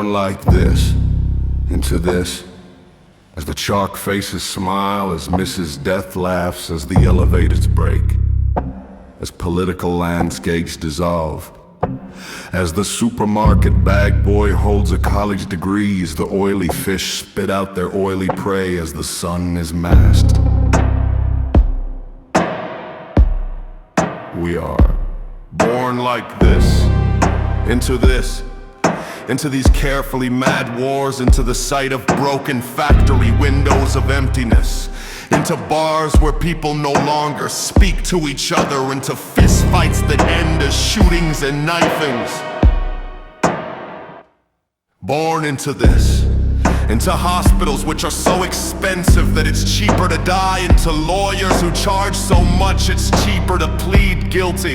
Born like this, into this, as the chalk faces smile, as Mrs. Death laughs, as the elevators break, as political landscapes dissolve, as the supermarket bag boy holds a college degree, as the oily fish spit out their oily prey, as the sun is masked. We are born like this, into these carefully mad wars, into the sight of broken factory windows of emptiness, into bars where people no longer speak to each other, into fist fights that end as shootings and knifings. Born into this, into hospitals which are so expensive that it's cheaper to die, into lawyers who charge so much it's cheaper to plead guilty,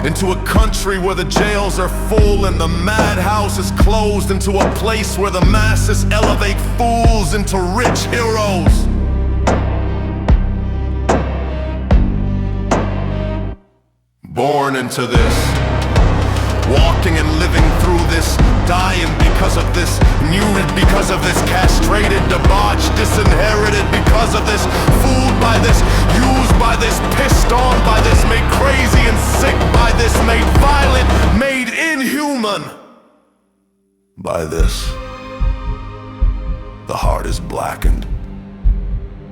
into a country where the jails are full and the madhouse is closed, into a place where the masses elevate fools into rich heroes. Born into this, walking and living through this, dying because of this, muted because of this, castrated, debauched, disinherited because of this, fooled by this, used by this, pissed on by this, made crazy and sick by this, made violent, made inhuman by this. The heart is blackened.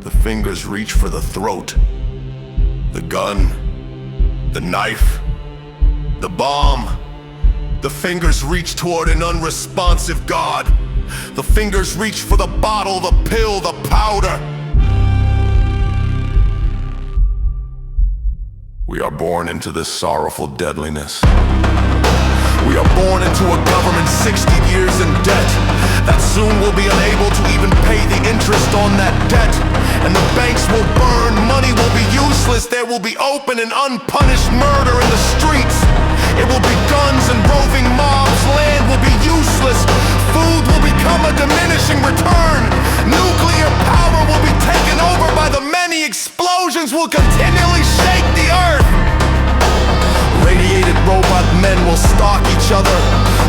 The fingers reach for the throat. The gun, the knife, the bomb. The fingers reach toward an unresponsive God. The fingers reach for the bottle, the pill, the powder. We are born into this sorrowful deadliness. We are born into a government 60 years in debt, that soon will be unable to even pay the interest on that debt. And the banks will burn, money will be useless, there will be open and unpunished murder in the streets. It will be guns and roving mobs, land will be useless, food will become a diminishing return, nuclear power will be taken over by the many, explosions will continually shake the earth. Radiated robot men will stalk each other,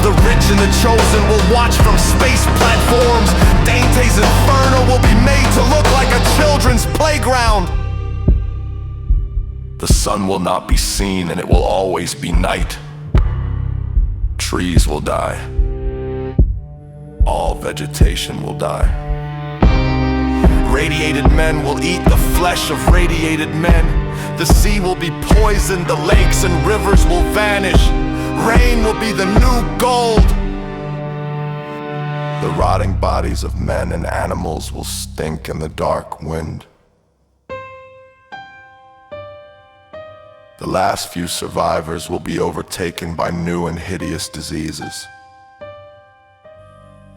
the rich and the chosen will watch from space platforms, Dante's Inferno will be made to look like a children's playground. The sun will not be seen and it will always be night. Trees will die. All vegetation will die. Radiated men will eat the flesh of radiated men. The sea will be poisoned, the lakes and rivers will vanish. Rain will be the new gold. The rotting bodies of men and animals will stink in the dark wind. The last few survivors will be overtaken by new and hideous diseases.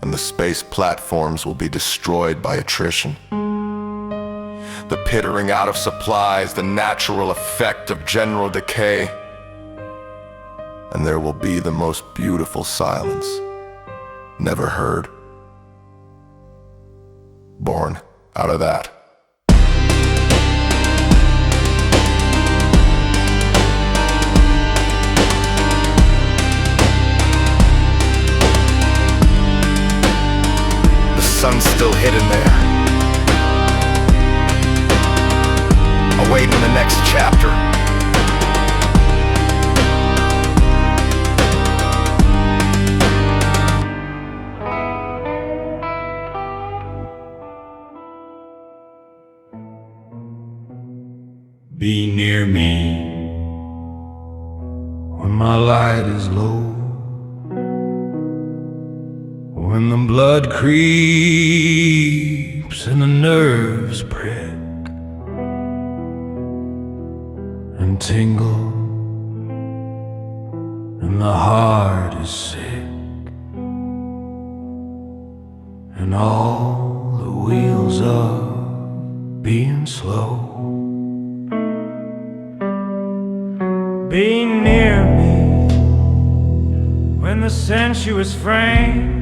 And the space platforms will be destroyed by attrition. The pittering out of supplies, the natural effect of general decay. And there will be the most beautiful silence, never heard. Born out of that. The sun's still hidden there, awaiting the next chapter. Be near me when my light is low, when the blood creeps and the nerves prick and tingle and the heart is sick and all the wheels are being slow. Be near me when the sensuous frame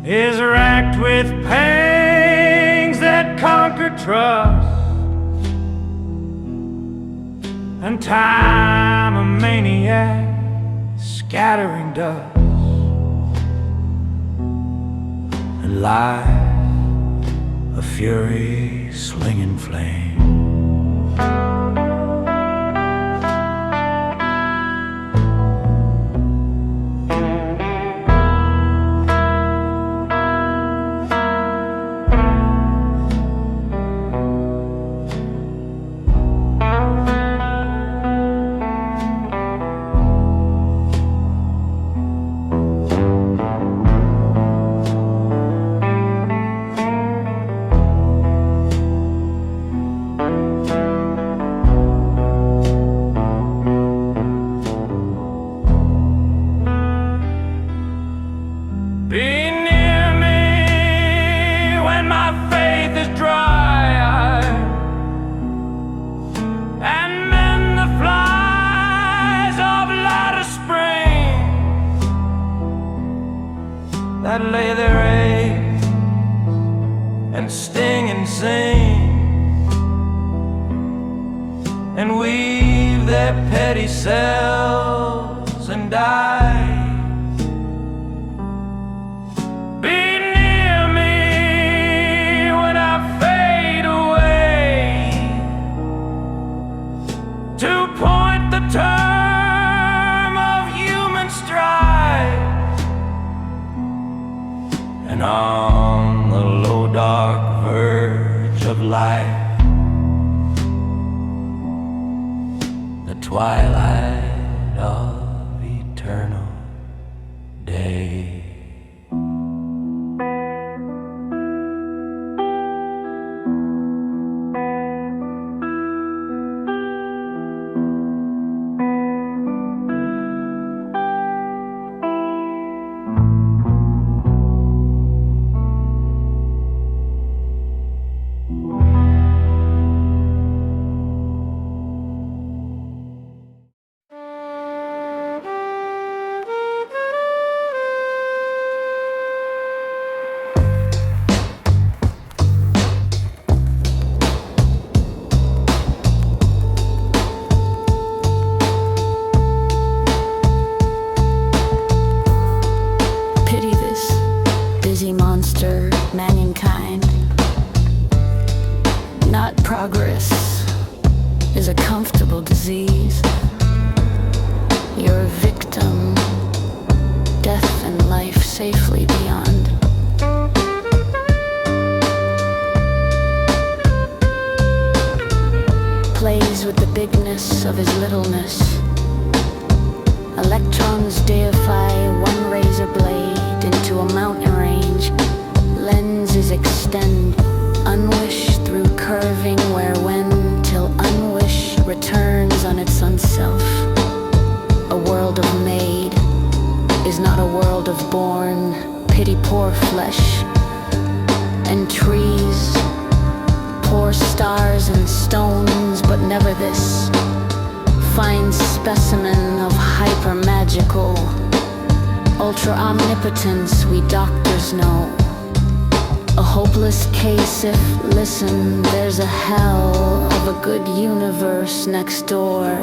is racked with pangs that conquer trust, and time a maniac scattering dust, and life a fury slinging flame. That lay their eggs and sting and sing and weave their petty selves and die. Be near me when I fade away to point the term of human strife. And on the low dark verge of life, the twilight of eternal day. Mankind, not progress, is a comfortable disease. You're a victim, death and life safely beyond. Plays with the bigness of his littleness. Electrons deify one razor blade into a mountain range. Lenses extend, unwish through curving where when, till unwish returns on its unself. A world of made is not a world of born. Pity poor flesh and trees, poor stars and stones, but never this fine specimen of hyper-magical ultra-omnipotence we doctors know. A hopeless case if, listen, there's a hell of a good universe next door.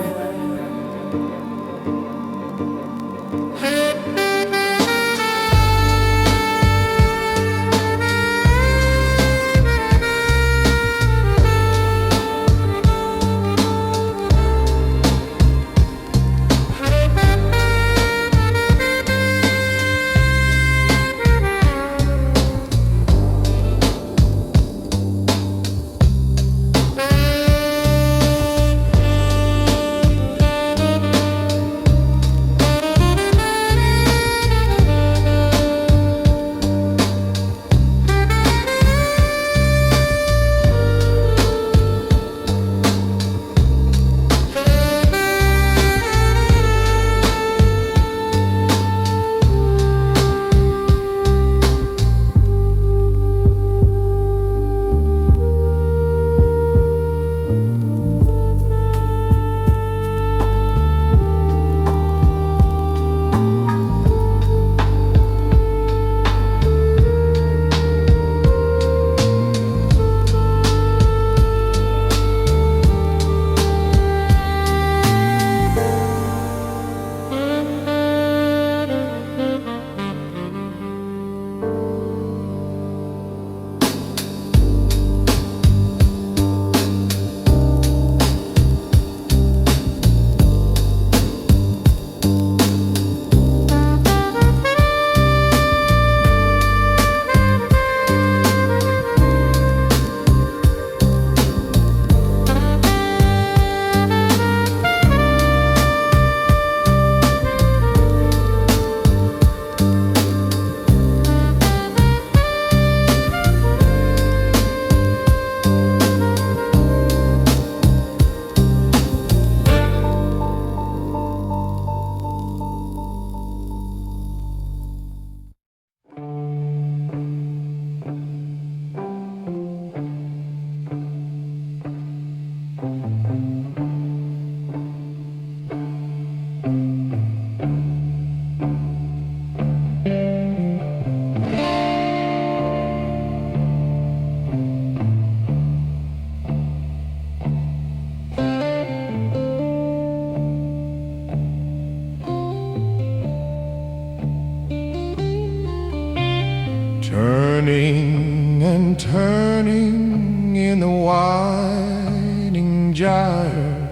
Turning and turning in the winding gyre,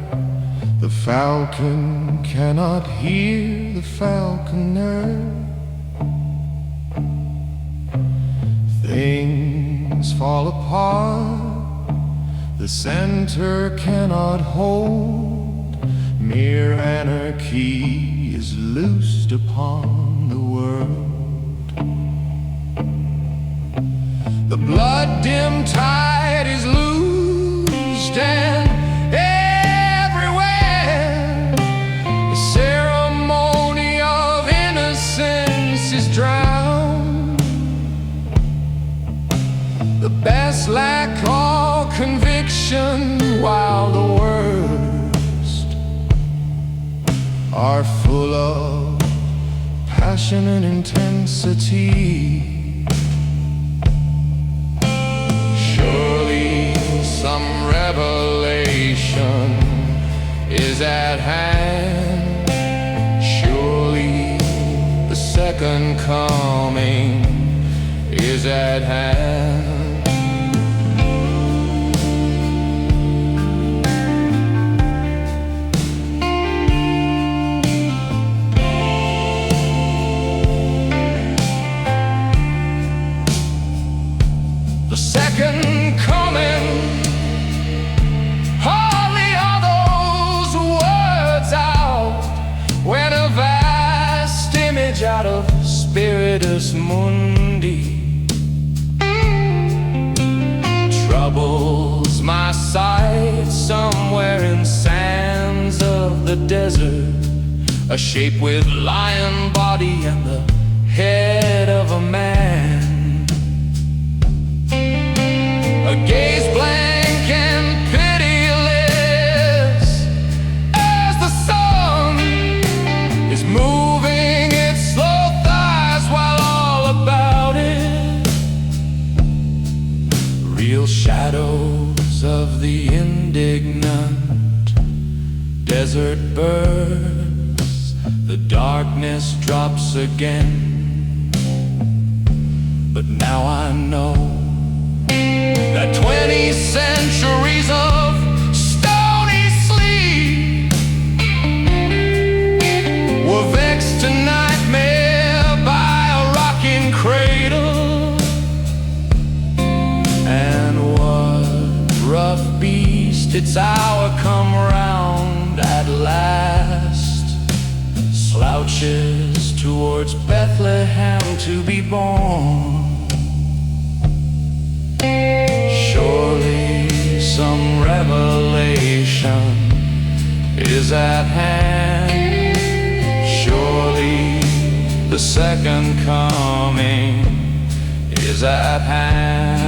the falcon cannot hear the falconer. Things fall apart, the center cannot hold. Mere anarchy is loosed upon the world. The blood-dimmed tide is loosed and everywhere the ceremony of innocence is drowned. The best lack all conviction, while the worst are full of passion and intensity. Surely some revelation is at hand. Surely the second coming is at hand. The second coming, hardly are those words out, when a vast image out of spiritus mundi troubles my sight. Somewhere in sands of the desert, a shape with lion body and the head of a man. A gaze blank and pitiless as the sun is moving its slow thighs, while all about it real shadows of the indignant desert birds. The darkness drops again, but now I know that 20 centuries of stony sleep were vexed to nightmare by a rocking cradle. And what rough beast, its hour come round at last, slouches towards Bethlehem to be born. Surely some revelation is at hand. Surely the second coming is at hand.